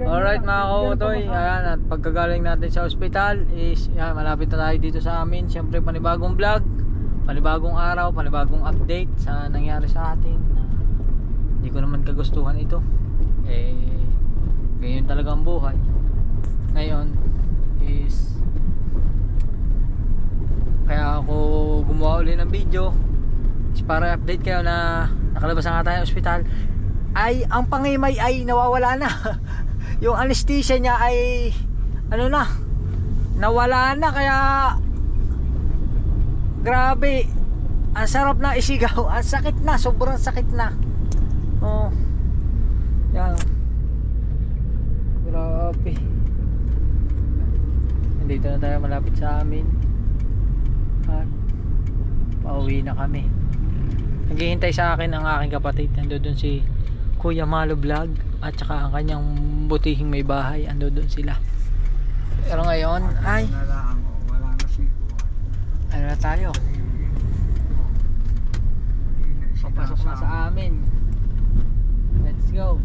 Alright mga kautoy, ayan, at pagkagaling natin sa ospital is yan, malapit na tayo dito sa amin. Siyempre panibagong vlog, panibagong araw, panibagong update sa nangyari sa atin. Hindi ko naman kagustuhan ito. Ganyan talaga ang buhay. Ngayon is kaya ako gumawa uli ng video is para update kayo na nakalabas na nga tayo ng ospital. Ay ang pangimay ay nawawala na. Yung anesthesia niya ay ano na, nawala na, kaya grabe, ang sarap na isigaw. Ang sakit na, sobrang sakit na. Oh, yan, grabe. Nandito na tayo, malapit sa amin at pauwi na kami. Naghihintay sa akin ang aking kapatid. Nandoon si Kuya Malo Vlog at saka ang kanyang butihing may bahay. Ando doon sila. Pero ngayon ay ano na tayo, papasok na sa amin. Let's go.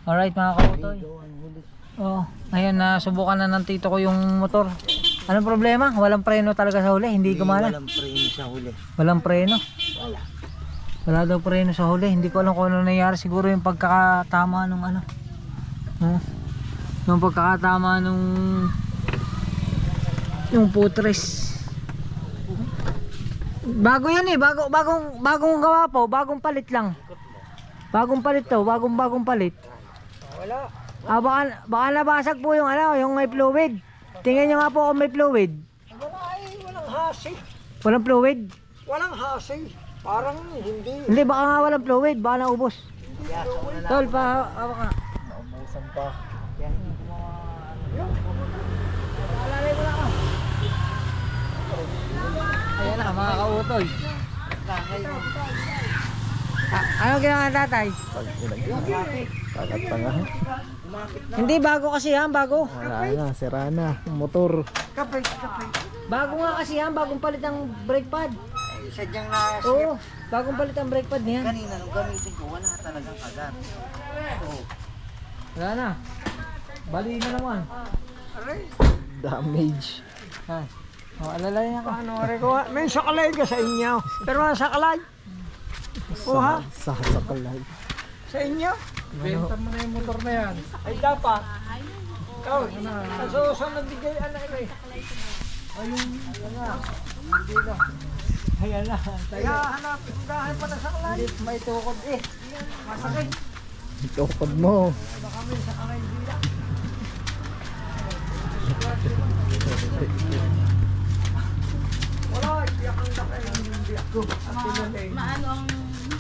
Alright mga kautoy, ngayon subukan na ng tito ko yung motor. Anong problema? Walang preno talaga sa huli? Hindi gumana? Walang preno sa huli. Walang preno? Wala daw preno sa huli. Hindi ko alam kung ano nangyari. Siguro yung pagkakatama nung ano, yung pagkakatama nung yung putres. Bago yan bagong gawa po. Bagong palit lang. Bagong palit to. Bagong palit. Wala. Baka nabasag po yung ano, yung may fluid. Tingnan nyo nga po kung may fluid. Walang hasi. Walang fluid? Walang hasi. Parang hindi. Hindi, baka nga walang fluid, baka naubos. Tol, pa, ka. Naubusan pa. Yan. Alalay mo na ako. Ayan na, mga kautoy. Anong ginawa ng tatay? Pagkatanga. Hindi, bago kasi yan, bago. Wala na, sira na. Motor. Kapay. Bago nga kasi yan, bagong palit ang brake pad. Sadyang na. Oo, bagong palit ang brake pad niyan. Kanina nung gamitin ko, wala talagang kagat. Wala na. Bali na naman. Damage. Alalay niya ka. Ano, ko? May sakalay ka sa inyo. Pero wala sakalay. Ha? Sakalay. Sa inyo? Benta mo na yung motor na yan. Ay dapat. Ikaw, nasusunod bigay anak ko eh. Ayun, hindi na. Ayan na. Kaya hanapin pa na sakalay. May tukod eh. Masakit. Tukod mo. Baka may sakalay dila. Wala, iyak ang laki ng hindi ako. Maano ang...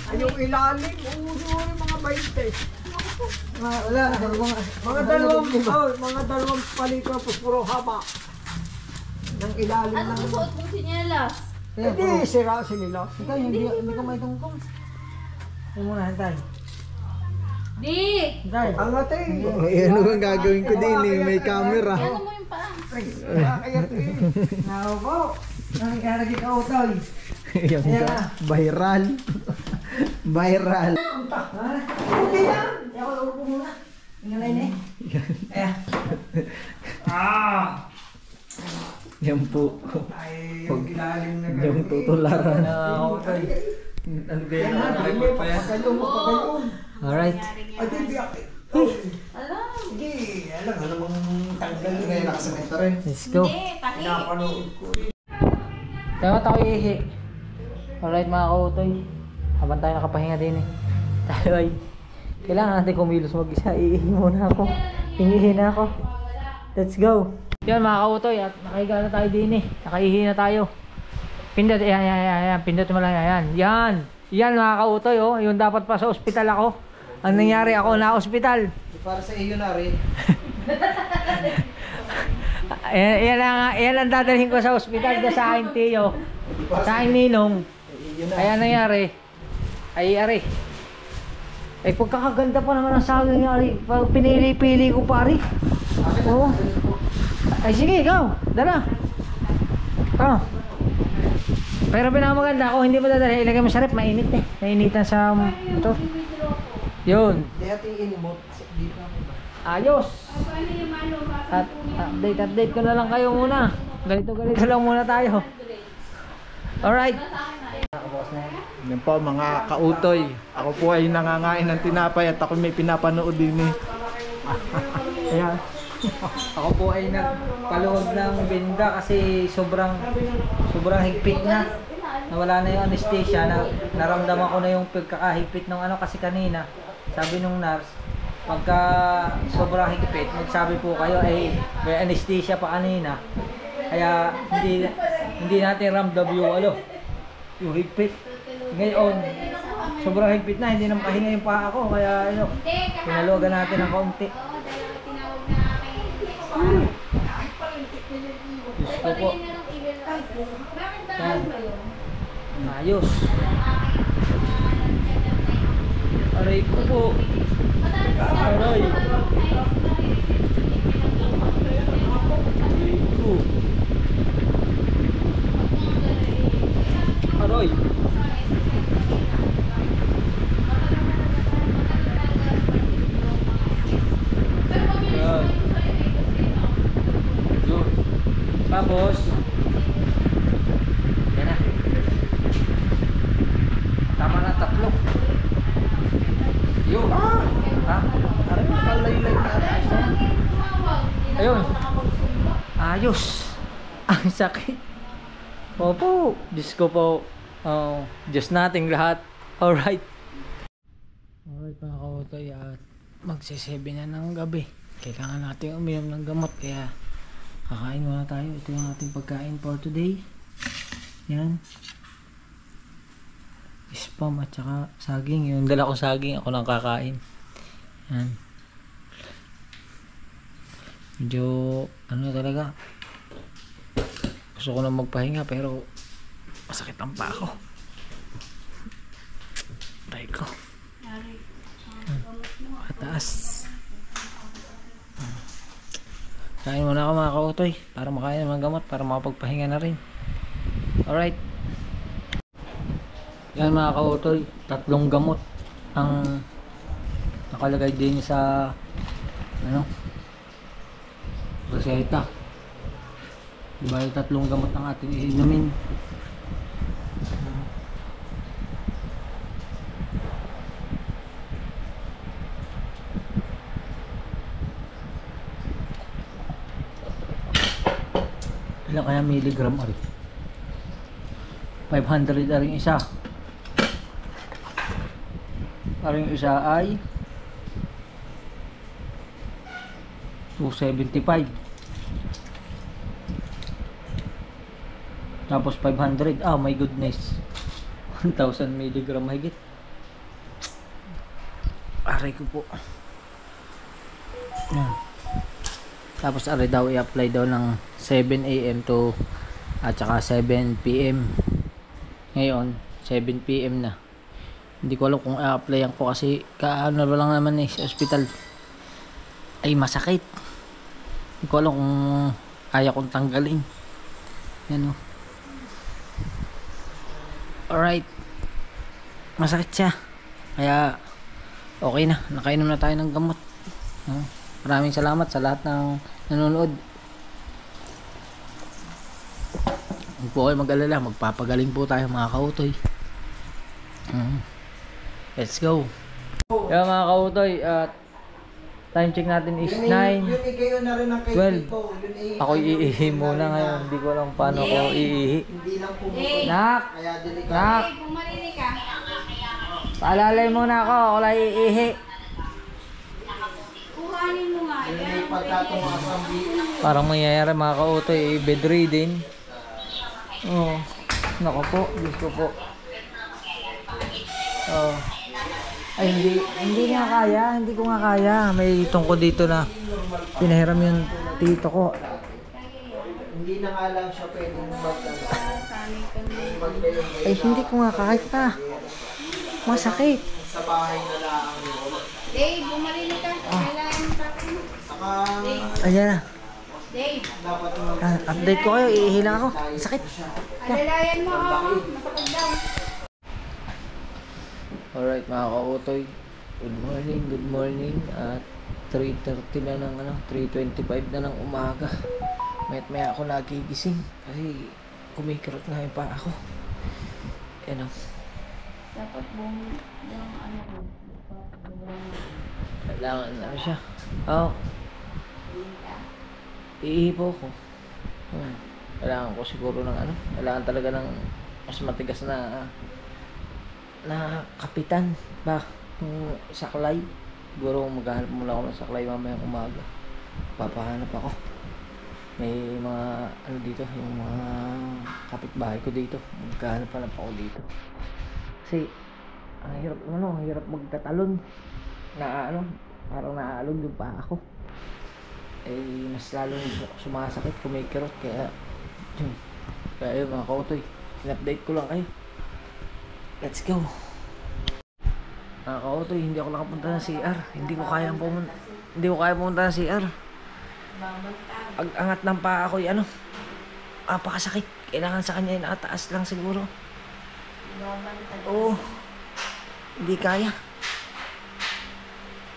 Ay, yung ilalim, uuli mga 20. Wala, mga dalawang palito puro haba. Ng ilalim Ano ng... suot mong sinyelas? Hindi, sira nila. Hintay, hindi ka may tungkong. Hindi muna, hintay. Di! Hintay. Ang ate. Ano bang gagawin ko din eh? May camera. Ano mo yung paa? Kayat eh. Naupo. Nakikaragi ka utol. Yan ka. Viral. Viral. Hindi yan. Hindi ako naupo muna. Tingnan na yun eh. Ayan. Yan po. Ay, yung ilalim na Yung tutularan. Utol. Ano ba yan? Pagayong. Alright. Ay, hindi ako. Alam! Hindi, alam mo namang tanggal ngayon nakasamenta rin. Let's go. Hindi, tahi! Napanood ko. Tama tayo ihi. Alright mga kautoy. Habang tayo nakapahinga din eh. Tayo ay kailangan natin kumilos mag-isa. Iihi muna ako. Hingihi na ako. Let's go. Yan mga kautoy, at nakahiga na tayo din eh. Nakaihi na tayo. Pindot, yan. Pindot mo lang yan. Yan mga kautoy, oh. Yung dapat pa sa ospital ako. Ang nangyari, ako na ospital. Para sa iyo na rin. Yan ang dadalhin ko sa ospital. Sa akin tiyo. Sa akin ninong. Ayan nangyari. Ay ari. Eh pagkakaganda pa naman ang saging ari. Pag pinili-pili ko pa ari. Oo. Ay sige ikaw. Dala. Pero pinakamaganda ako hindi mo dadalhin. Ilagay mo sa rep. Mainit eh. Nainitan sa ito. Yun. Dati inimot. Di pa. Ayos! At update ko na lang kayo muna. Ganito lang muna tayo. Alright. Yan po mga kautoy. Ako po ay nangangain ng tinapay at ako may pinapanood din eh. Ayan. Ako po ay nagpaluhod ng binda kasi sobrang higpit na. Nawala na yung anesthesia. Naramdaman ko na yung pagkakahigpit ng ano kasi kanina. Sabi nung nurse, pagka sobrang higpit, magsabi po kayo ay may anesthesia pa kanina. Kaya hindi natin ramdam yung higpit. Ngayon, sobrang higpit na, hindi na makahinga yung paa ko. Kaya pinaluwagan natin ng kaunti. Diyos ko po. Yan. Ayos. Aray ko po. Aray. Aray ko. Aray. Yan. Yun. Tapos yan na. Tama na, 3. Yun. Ha? Aray, nakalaylay na. Ayun. Ayos. Ang sakit. Opo. Diyos ko po. Diyos nating lahat. Alright. Alright mga kautoy. At magse-7 na ng gabi. Kailangan natin uminom ng gamot. Kaya kakain muna tayo. Ito yung ating pagkain for today. Yan. Spam at saka saging. Yung dala kong saging ako nang kakain. Yan. Medyo ano talaga. Gusto ko na magpahinga pero masakit ang paa ko. Tayo ko. Pataas. Kain muna ako mga kautoy para makain ng gamot para makapagpahinga na rin. Alright. Yan mga kautoy, 3 gamot ang nakalagay din sa reseta. Diba yung 3 gamot ang ating iinumin. Ilan kaya milligram ari? 500 aring isa. Aring isa ay 275. Tapos 500. Ah, my goodness. 1000 milligram higit. Aray ko po. Yan. Tapos aray daw i-apply daw ng 7 AM to at saka 7 PM. Ngayon, 7 PM na. Hindi ko alam kung i-applyan ko kasi kaano lang naman sa hospital. Ay masakit. Hindi ko alam kung kaya kong tanggalin. Yan o. Alright. Masakit siya. Kaya okay na. Nakainom na tayo ng gamot. Maraming salamat sa lahat ng nanonood. Huwag po kayo mag-alala. Magpapagaling po tayo mga kautoy. Let's go. Yan mga kautoy. At time check natin is 9:12. Ako iihi muna ngayon. Hindi ko alam paano ko iihi. Nak! Nak! Paalalay muna ako. Ako lang iihi. Parang mangyayari mga kautoy. Bedridden. Oh. Nako po. Diyos ko po. Oh. Ay hindi nga kaya, hindi ko nga kaya. May tungkod dito na pinahiram yung tito ko. Hindi na nga lang siya pwedeng Ay hindi ko nga kaya. Masakit. sa bahay na lang. Dave, bumalik ka. Kailangan mo tapos mo. Saka Ayan na. Dave, dapat Update ko kayo, iihilang ako. Sakit. alalayan mo. Masakit daw. Alright mga kautoy. Good morning. At 3:30 na ng 3:25 na ng umaga. Maya ako nagigising kasi kumikirot nga yung paa ako. Yan o. Dapat buong yung ano ko. Kailangan na siya. Oo. Iihipo ko. Kailangan ko siguro ng kailangan talaga ng mas matigas na kapitan ba? Yung saklay. Siguro maghahanap muna ako ng saklay mamayang umaga. Papahanap ako. May mga dito, yung mga kapitbahay ko dito. Maghahanap ako dito. Kasi ang hirap magtatalon. Parang naaalog yung paa ko. Mas lalong sumasakit, kumikirot. Kaya yun mga kautoy, in-update ko lang kayo. Let's go. Mga kautoy, hindi ako nakapunta ng CR. Hindi ko kaya pumunta ng CR. Ang angat ng paa ko apakasakit. Kailangan sa kanya nakataas lang siguro. Oo. Hindi kaya.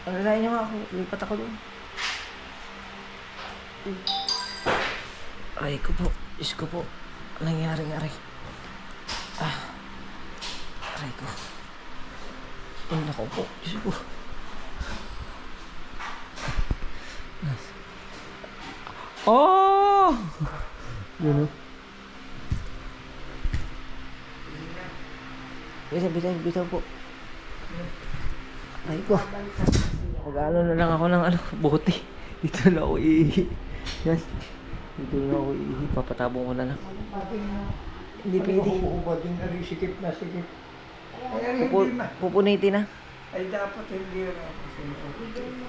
Alalayan nyo nga ako. Lipat ako doon. Ay ko po. Diyos ko po. Nangyari. Aray ko. Ay nako po. Diyos ko. Oh! Yun o. Bitaw po. Ay ko. Mag-ano na lang ako ng bote. Dito na ako iihi. Yan. Dito na ako iihi. Papatabong ko na lang. Hindi pwede. Sikip na sikip. Pupunitin na. Ay dapat hindi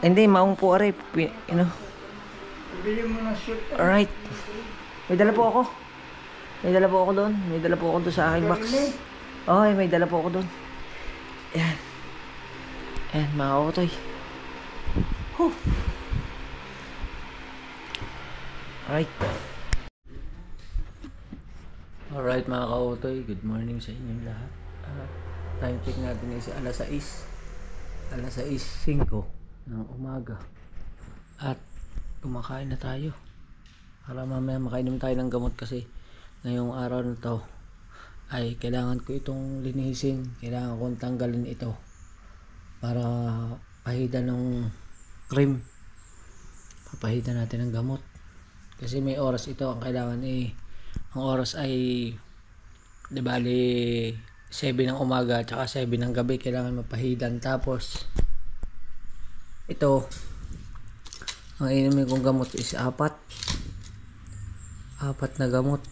Hindi, maong po aray. Bili mo ng shoot. Alright. May dala po ako. May dala po ako doon sa aking box. Okay, may dala po ako doon. Yan. Ayan, mga kautoy. Alright mga kautoy, good morning sa inyong lahat. Time check natin is alas 6:05 ng umaga. At kumakain na tayo. Para mamaya makainom tayo ng gamot kasi ngayong araw na to ay kailangan ko itong linisin. Kailangan kong tanggalin ito para pahidan ng cream. Papahida natin ng gamot kasi may oras ito ang kailangan ang oras ay di bali 7 ng umaga at saka 7 ng gabi kailangan mapahidan. Tapos ito ang inumin kong gamot is 4 na gamot.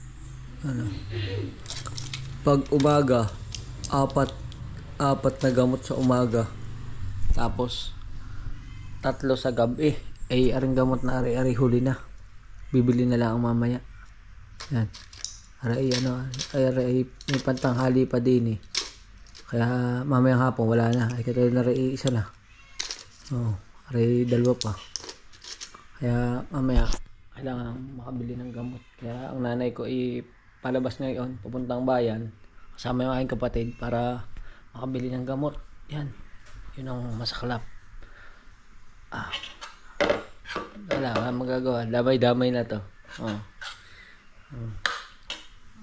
Pag umaga 4 na gamot sa umaga, tapos 3 sa gabi. Aring gamot na ari huli na. Bibili na lang mamaya. Yan. Aray may pantanghali pa din Kaya mamayang hapon wala na. Ay katulad na isa na. Aray 2 pa. Kaya mamaya kailangan makabili ng gamot. Kaya ang nanay ko palabas ngayon, pupuntang bayan kasama yung aking kapatid para makabili ng gamot. Yan. Yun ang masaklap. Wala magagawa. Damay na to.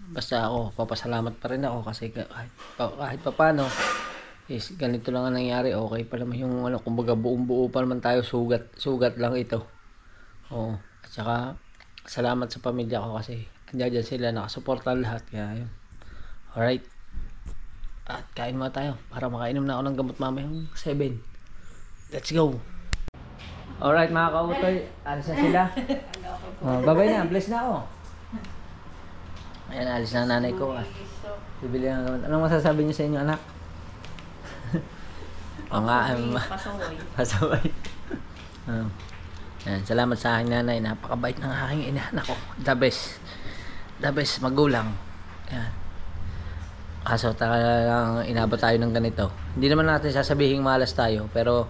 Basta ako, papasalamat pa rin ako kasi kahit pa paano is ganito lang ang nangyari. Okay pa naman yung kumbaga buong-buo pa naman tayo, sugat lang ito. At saka salamat sa pamilya ko kasi andyan sila, nakasuporta lahat. Kaya yun. Alright. At kain muna tayo para makainom na ako ng gamot mamayang 7. Let's go. Alright mga kautoy, alis na sila. Babay na, bless na ako. Ayan, alis na nanay ko. Bibili ng gamot. Anong masasabi niyo sa inyo anak? Pasaway. Ayan, salamat sa aking nanay. Napakabait ng aking ina. Nako, the best magulang. Ayan. Kaso talagang inabot tayo ng ganito. Hindi naman natin sasabihin malas tayo, pero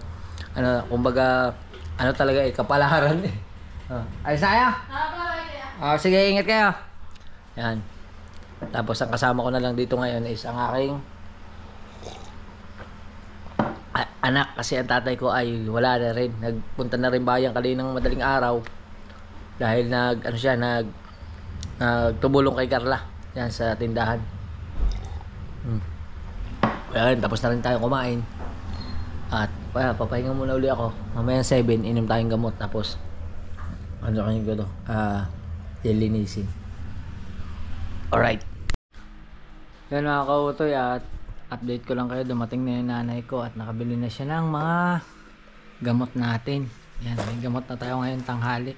kumbaga talaga kapalaran Alis na kayo? Sige, ingat kayo. Yan. Tapos ang kasama ko na lang dito ngayon is ang aking anak kasi ang tatay ko ay wala na rin. Nagpunta na rin bayan kaninang madaling araw dahil nagtubulong kay Carla yan sa tindahan. Ayan, tapos na rin tayo kumain at papahinga muna uli ako. Mamaya 7 inom tayong gamot tapos lilinisin. Alright. Yan mga kautoy, at update ko lang kayo, dumating na yung nanay ko at nakabili na siya ng mga gamot natin. Yan, may gamot na tayo ngayon tanghali.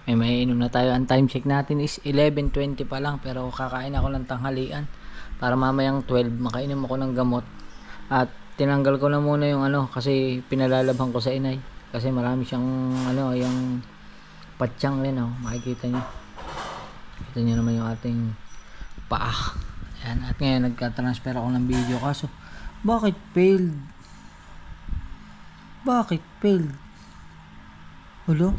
May inom na tayo. Ang time check natin is 11:20 pa lang, pero kakain ako ng tanghalian para mamayang 12 makainom ako ng gamot. At tinanggal ko na muna yung kasi pinalalabhan ko sa inay kasi marami siyang yung patsyang rin, makikita niyo. Kita niyo naman yung ating paa. Yan. At ngayon nagka-transfer ako ng video kaso bakit failed? Hello?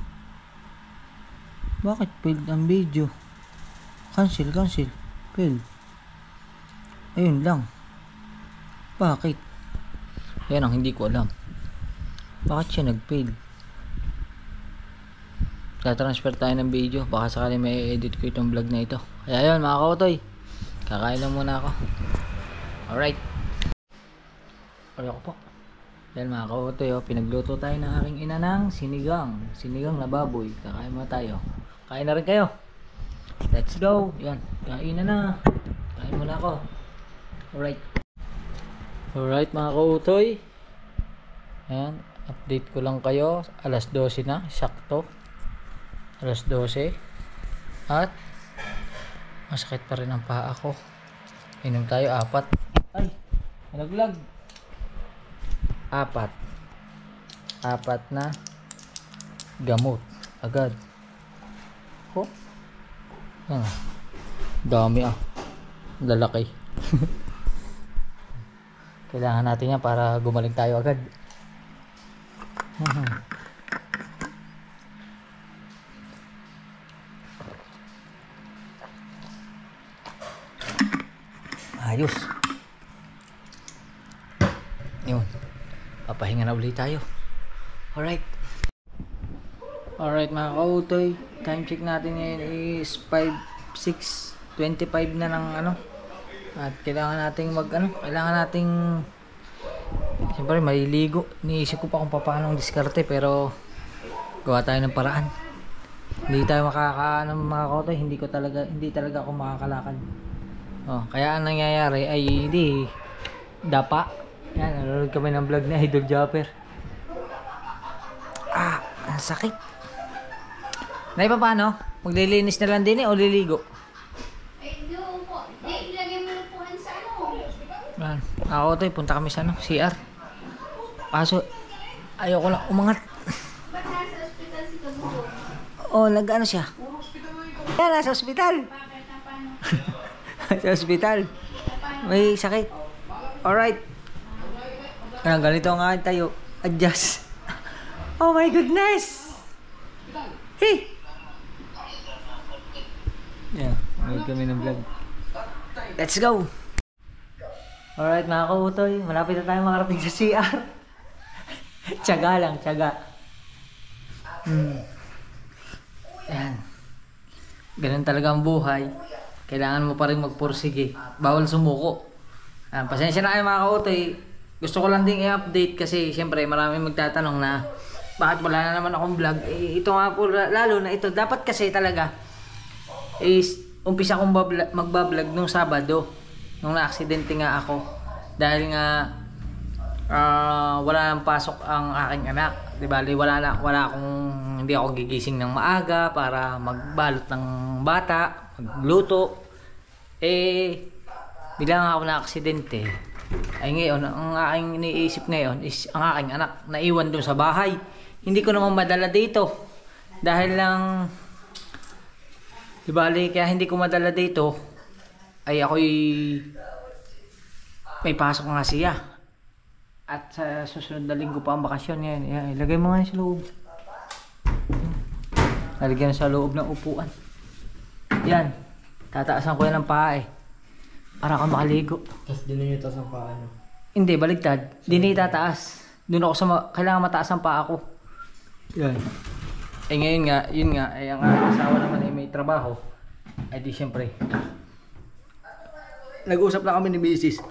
Bakit failed ang video? Cancel. Failed. Ayun lang. Bakit? Yan ang hindi ko alam. Bakit siya nag-fail? Tatransfer tayo ng video. Baka sakali may edit ko itong vlog na ito. Kaya yun mga kautoy, kakain lang muna ako. Alright. Ako po. Yan mga kautoy, pinagluto tayo ng aking ina ng sinigang na baboy. Kakain muna tayo. Kain na rin kayo. Let's go. Yan, kain na. Kain muna ako. Alright mga kautoy. Yan, update ko lang kayo. Alas 12 na, sakto. Alas 12. At masakit pa rin ang paa ko. Inom tayo 4. Ay, nalaglag. 4 na gamot agad. Yan. Dami lalaki. Kailangan natin yan para gumaling tayo agad. Ayos. Yun. Papahinga na ulit tayo. Alright mga kautoy, time check natin ngayon is 5:25 na ng at kailangan nating siyempre maliligo. Iniisip ko pa kung paano diskarte pero gawa tayo ng paraan. Hindi tayo mga kautoy, hindi talaga ako makakalakad. Kaya ang nangyayari ay hindi dapa. Yan, nanonood kami ng vlog ni Idol Japper. Ang sakit. Nay, paano? Maglilinis na lang din o liligo? doon po. Ilagay mo na po sa Ako tayo, punta kami sa CR. Kaso, ayoko lang umangat. Ba't nasa ospital si Kabugo? Nag-ano siya? Yan, nasa ospital. Sa ospital. May sakit. Alright. Ganito nga tayo. Adjust. Oh my goodness! Hey! Yeah, may kami ng vlog. Let's go! Alright mga kautoy, malapit na tayo makarating sa CR. Tiyaga lang, tiyaga. Ayan. Ganun talaga ang buhay. Kailangan mo pa rin magpursige. Bawal sumuko. Pasensya na kayo mga kautoy. Gusto ko lang din i-update kasi siyempre maraming magtatanong na bakit wala na naman akong vlog. Ito nga po, lalo na ito. Dapat kasi talaga is umpisa akong magbablog nung Sabado. Nung na-aksidente nga ako. Dahil nga wala nang pasok ang aking anak. Diba? Hindi ako gigising ng maaga para magbalot ng bata, magluto. Bilang ako na-aksidente, ay ngayon, ang aking iniisip ngayon is ang aking anak naiwan doon sa bahay. Hindi ko naman madala dito. Dahil lang, kaya hindi ko madala dito, ay ako'y may pasok nga siya. At sa susunod na linggo pa ang bakasyon ngayon. Ilagay mo nga sa loob. Lalagyan sa loob ng upuan. Yan. Tataasan ko yan ng paa para ka makaligo. Tapos dininitas ang paa nyo. Hindi, baligtad. Hindi tataas. Doon ako sa kailangan mataas ang paa ko. Yan. Eh ngayon nga, yun nga, eh ang aking asawa naman ay may trabaho. Ay di syempre. Nag-usap na kami ni Mrs.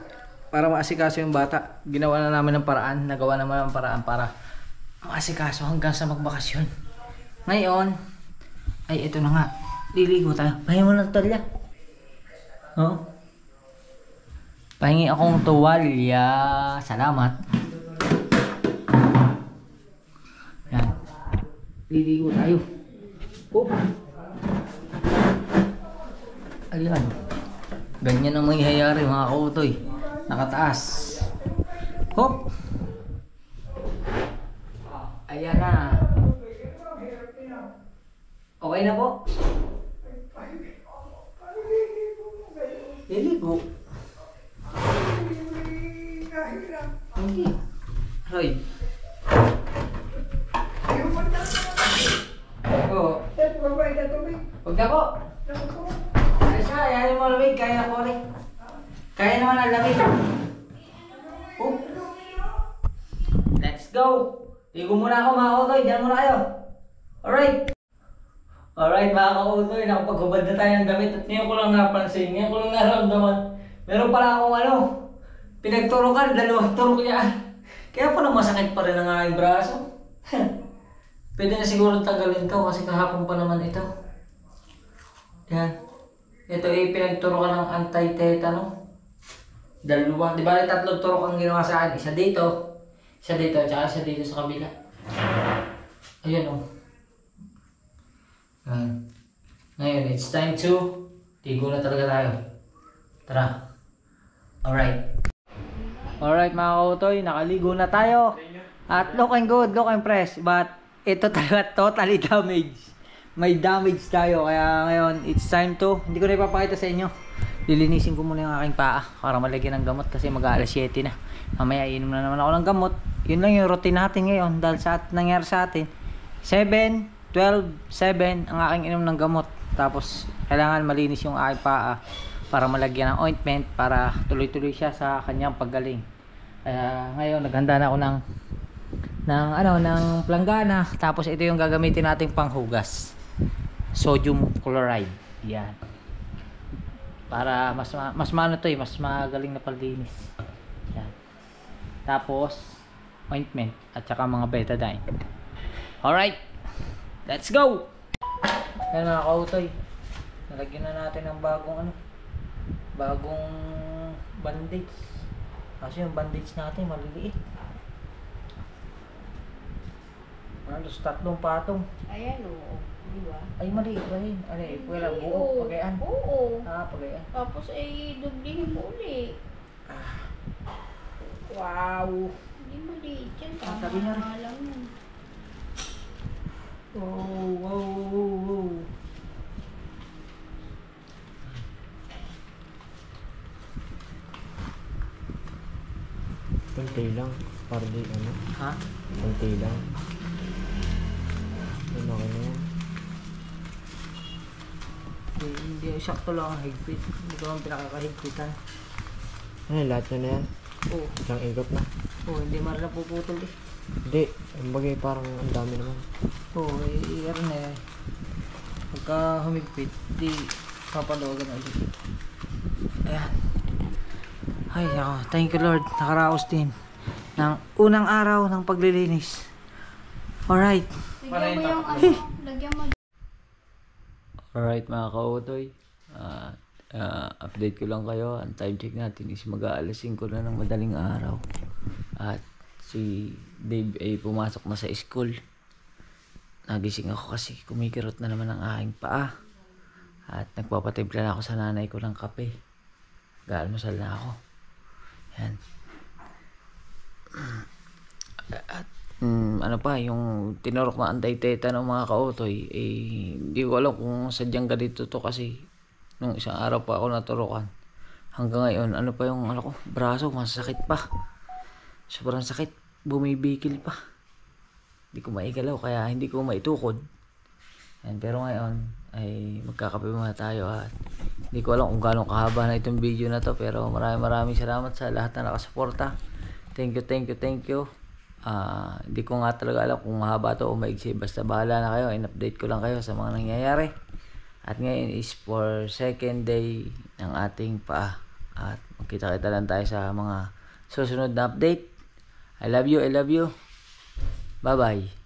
para maasikaso yung bata. Ginawa na namin ng paraan, nagawa naman ng paraan para maasikaso hanggang sa magbakasyon. Ngayon, ay ito na nga. Liligo tayo. Pahingi mo ng tuwalya. Oh. Pahingi akong tuwalya. Salamat. Yan. Liligo tayo. Oh. Ayan. Ganyan ang mangyayari mga kautoy. Nakataas. Hop. Ayan na. Okay na po. Liligo. Hindi. Roy. Oo. Huwag na po. Ay siya, ayahin mo lamig. Kaya na po rin. Kaya naman ang lamig. Oh. Let's go. Ligo muna ako mga kautoy. Diyan muna kayo. Alright. Alright mga kautoy. Nakapaghubad na tayo ng damit. At ngayon ko lang napansin. Ngayon ko lang naramdaman. Meron pala akong pinagturukan. Dalawang turok yan. Kaya po na masakit pa rin ang aking braso. Pwede na siguro tanggalin to kasi kahapon pa naman ito. Yan. Ito ay pinagturukan ng anti-tetano. Dalawa. Di ba 3 turok ang ginawa sa akin? Isa dito, at saka isa dito sa kabila. Ayan o. Ngayon, it's time to ligo na talaga tayo. Tara. Alright. Alright mga kautoy, nakaligo na tayo. At looking good, looking fresh. But ito talaga totally damaged. May damage tayo. Kaya ngayon, it's time to, hindi ko na ipapakita sa inyo. Lilinisin ko muna yung aking paa para malagyan ng gamot kasi mag-aalas 7 na. Mamaya inom na naman ako ng gamot. Yun lang yung routine natin ngayon dahil sa nangyari sa atin. 7, 12, 7 ang aking inom ng gamot. Tapos kailangan malinis yung aking paa para malagyan ng ointment para tuloy-tuloy siya sa kanyang paggaling. Kaya ngayon naghanda na ako ng planggana. Tapos ito yung gagamitin nating panghugas. Sodium chloride. Yan. Para mas magaling na palinis. Yan. Tapos ointment at saka mga betadine. Alright. Let's go. Yan mga kautoy. Nalagyan na natin ng bagong bandage. Kasi yung bandage natin maliliit. Halos 3 patong. Ayan oo. Di ba? Ay maliit ba rin? Wala buo. Pagayan. Oo. Pagayan. Tapos ay dublihin mo uli. Wow. Hindi maliit yan. Tabi na rin. Tama lang yan. Wow. Kunti lang. Para di ano. Ha? Kunti lang. Ano ka na yan? Hindi, sakto lang ang higpit. Hindi ko lang pinakakahigpitan. Ano, lahat na yan? Oo. Isang ikot na? Hindi man lang puputol eh. Hindi. Ang bagay parang ang dami naman. Oo, na eh. Pagka humigpit, di papaluwagan na ulit. Ayan. Ay, ako. Thank you Lord. Nakaraos din ng unang araw ng paglilinis. Alright. Lagyan mo yung lagyan mo. Alright mga kautoy. Update ko lang kayo. Ang time check natin is mag-aalas 5 na ng madaling araw. At si Dave ay pumasok na sa school. Nagising ako kasi kumikirot na naman ang aking paa. At nagpapatimpla na ako sa nanay ko ng kape. Gaalmusal na ako. Yan. At yung tinurok na anti-tetano mga kautoy, hindi ko alam kung sadyang ganito to kasi nung isang araw pa ako naturukan. Hanggang ngayon, yung braso, masakit pa. Sobrang sakit, bumibikil pa. Hindi ko maigalaw kaya hindi ko maitukod. Yan, pero ngayon ay magkakape muna tayo at hindi ko alam kung gaano kahaba na itong video na to pero maraming salamat sa lahat na nakasuporta. Thank you. Hindi ko nga talaga alam kung mahaba to o maigsi. Basta bahala na kayo. In-update ko lang kayo sa mga nangyayari. At ngayon is for second day ng ating paa. At magkita-kita lang tayo sa mga susunod na update. I love you. Bye-bye.